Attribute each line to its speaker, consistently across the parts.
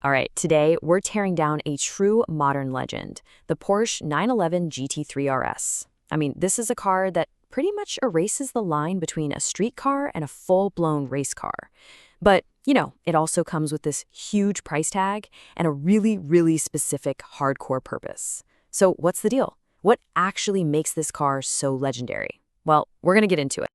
Speaker 1: All right, today we're tearing down a true modern legend, the Porsche 911 GT3 RS. This is a car that pretty much erases the line between a street car and a full-blown race car. But, it also comes with this huge price tag and a really, really specific hardcore purpose. So what's the deal? What actually makes this car so legendary? Well, we're going to get into it.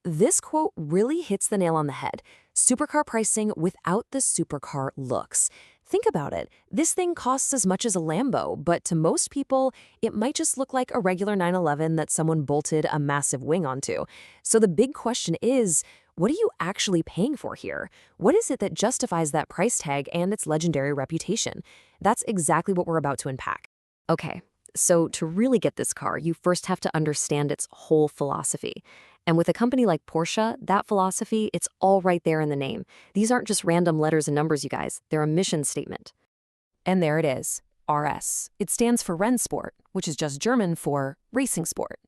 Speaker 1: This quote really hits the nail on the head. Supercar pricing without the supercar looks. Think about it. This thing costs as much as a Lambo, but to most people, it might just look like a regular 911 that someone bolted a massive wing onto. So the big question is, what are you actually paying for here? What is it that justifies that price tag and its legendary reputation? That's exactly what we're about to unpack. Okay, so to really get this car, you first have to understand its whole philosophy. And with a company like Porsche, that philosophy, it's all right there in the name. These aren't just random letters and numbers, you guys. They're a mission statement. And there it is, RS. It stands for Rennsport, which is just German for racing sport.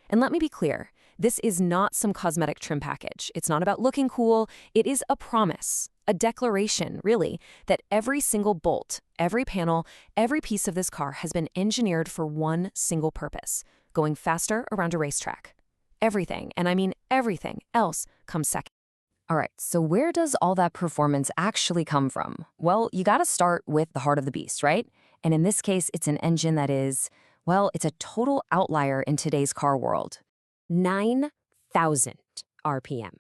Speaker 1: And let me be clear, this is not some cosmetic trim package. It's not about looking cool. It is a promise, a declaration, really, that every single bolt, every panel, every piece of this car has been engineered for one single purpose, going faster around a racetrack. Everything, and I mean everything else, comes second. All right, so where does all that performance actually come from? Well, you gotta start with the heart of the beast, right? And in this case, it's an engine that is, well, it's a total outlier in today's car world. 9,000 RPM.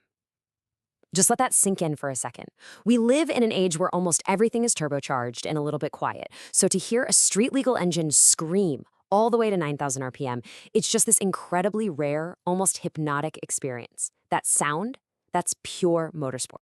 Speaker 1: Just let that sink in for a second. We live in an age where almost everything is turbocharged and a little bit quiet. So to hear a street-legal engine scream all the way to 9,000 RPM, it's just this incredibly rare, almost hypnotic experience. That sound, that's pure motorsport.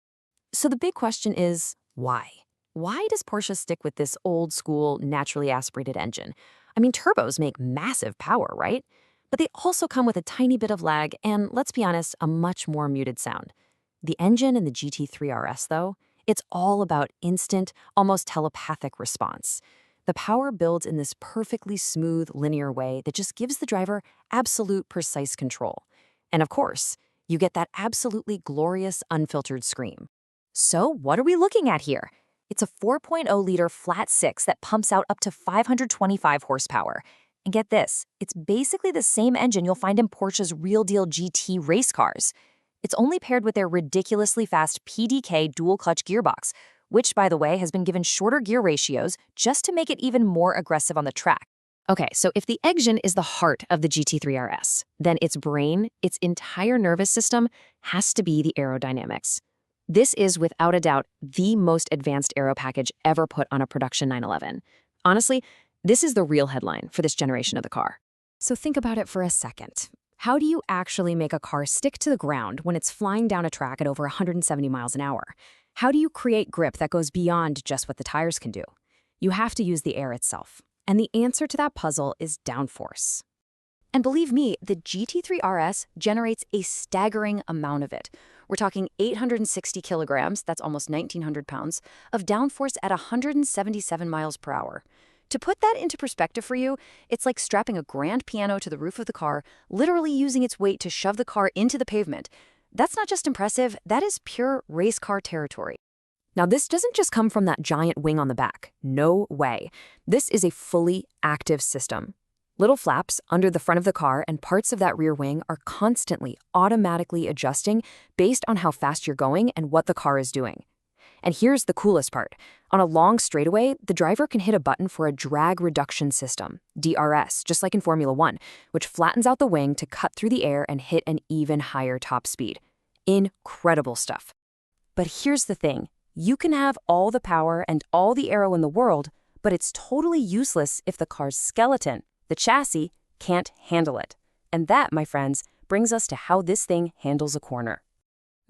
Speaker 1: So the big question is, why? Why does Porsche stick with this old-school, naturally aspirated engine? Turbos make massive power, right? But they also come with a tiny bit of lag and, let's be honest, a much more muted sound. The engine in the GT3 RS, though, it's all about instant, almost telepathic response. The power builds in this perfectly smooth, linear way that just gives the driver absolute precise control. And of course, you get that absolutely glorious, unfiltered scream. So what are we looking at here? It's a 4.0-liter flat six that pumps out up to 525 horsepower. And get this, it's basically the same engine you'll find in Porsche's real-deal GT race cars. It's only paired with their ridiculously fast PDK dual-clutch gearbox, which, by the way, has been given shorter gear ratios just to make it even more aggressive on the track. Okay, so if the engine is the heart of the GT3 RS, then its brain, its entire nervous system, has to be the aerodynamics. This is, without a doubt, the most advanced aero package ever put on a production 911. Honestly, this is the real headline for this generation of the car. So think about it for a second. How do you actually make a car stick to the ground when it's flying down a track at over 170 miles an hour? How do you create grip that goes beyond just what the tires can do? You have to use the air itself. And the answer to that puzzle is downforce. And believe me, the GT3 RS generates a staggering amount of it. We're talking 860 kilograms, that's almost 1,900 pounds, of downforce at 177 miles per hour. To put that into perspective for you, it's like strapping a grand piano to the roof of the car, literally using its weight to shove the car into the pavement. That's not just impressive, that is pure race car territory. Now, this doesn't just come from that giant wing on the back. No way. This is a fully active system. Little flaps under the front of the car and parts of that rear wing are constantly, automatically adjusting based on how fast you're going and what the car is doing. And here's the coolest part. On a long straightaway, the driver can hit a button for a drag reduction system, DRS, just like in Formula One, which flattens out the wing to cut through the air and hit an even higher top speed. Incredible stuff. But here's the thing. You can have all the power and all the aero in the world, but it's totally useless if the car's skeleton, the chassis, can't handle it. And that, my friends, brings us to how this thing handles a corner.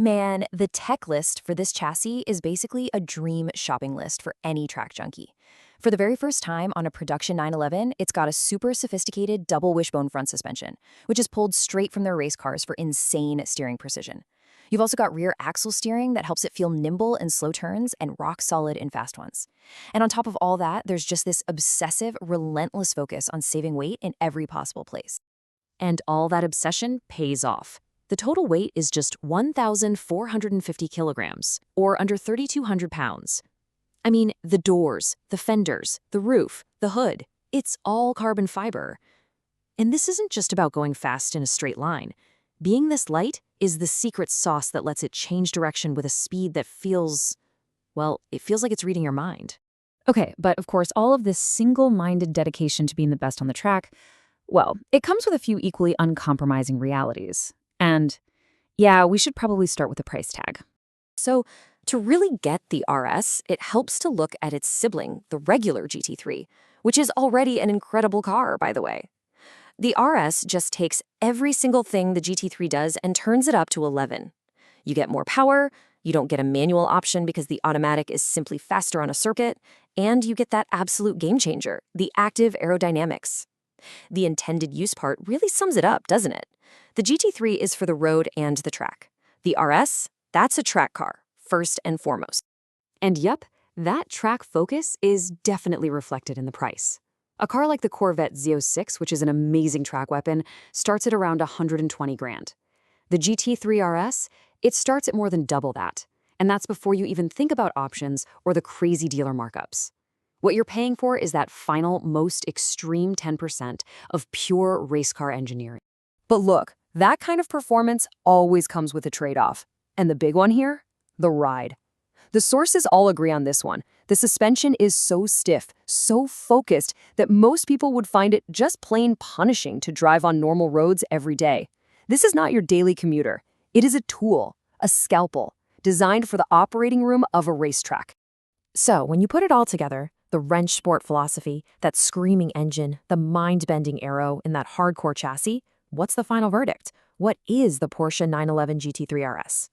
Speaker 1: Man, the tech list for this chassis is basically a dream shopping list for any track junkie. For the very first time on a production 911, it's got a super sophisticated double wishbone front suspension, which is pulled straight from their race cars for insane steering precision. You've also got rear axle steering that helps it feel nimble in slow turns and rock solid in fast ones. And on top of all that, there's just this obsessive, relentless focus on saving weight in every possible place. And all that obsession pays off. The total weight is just 1,450 kilograms, or under 3,200 pounds. I mean, the doors, the fenders, the roof, the hood, it's all carbon fiber. And this isn't just about going fast in a straight line. Being this light is the secret sauce that lets it change direction with a speed that feels, well, it feels like it's reading your mind.
Speaker 2: Okay, but of course, all of this single-minded dedication to being the best on the track, well, it comes with a few equally uncompromising realities. And yeah, we should probably start with the price tag.
Speaker 1: So, to really get the RS, it helps to look at its sibling, the regular GT3, which is already an incredible car, by the way. The RS just takes every single thing the GT3 does and turns it up to 11. You get more power, you don't get a manual option because the automatic is simply faster on a circuit, and you get that absolute game changer, the active aerodynamics. The intended use part really sums it up, doesn't it? The GT3 is for the road and the track. The RS, that's a track car, first and foremost. And yep, that track focus is definitely reflected in the price. A car like the Corvette Z06, which is an amazing track weapon, starts at around 120 grand. The GT3 RS, it starts at more than double that. And that's before you even think about options or the crazy dealer markups. What you're paying for is that final, most extreme 10% of pure race car engineering. But look, that kind of performance always comes with a trade-off. And the big one here? The ride. The sources all agree on this one. The suspension is so stiff, so focused, that most people would find it just plain punishing to drive on normal roads every day. This is not your daily commuter. It is a tool, a scalpel, designed for the operating room of a racetrack. So, when you put it all together, the wrench sport philosophy, that screaming engine, the mind-bending aero, and that hardcore chassis, what's the final verdict? What is the Porsche 911 GT3 RS?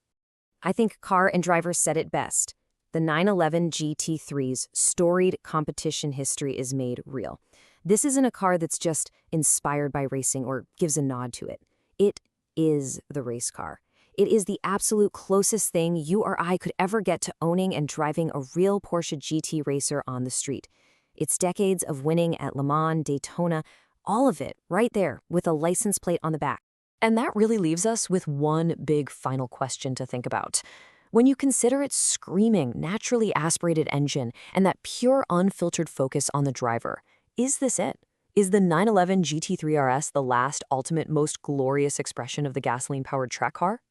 Speaker 1: I think car and drivers said it best. The 911 GT3's storied competition history is made real. This isn't a car that's just inspired by racing or gives a nod to it. It is the race car. It is the absolute closest thing you or I could ever get to owning and driving a real Porsche GT racer on the street. It's decades of winning at Le Mans, Daytona, all of it right there with a license plate on the back. And that really leaves us with one big final question to think about. When you consider its screaming, naturally aspirated engine and that pure, unfiltered focus on the driver, is this it? Is the 911 GT3 RS the last, ultimate, most glorious expression of the gasoline-powered track car?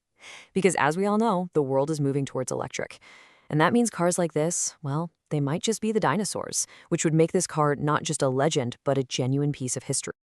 Speaker 1: Because as we all know, the world is moving towards electric. And that means cars like this, well, they might just be the dinosaurs, which would make this car not just a legend, but a genuine piece of history.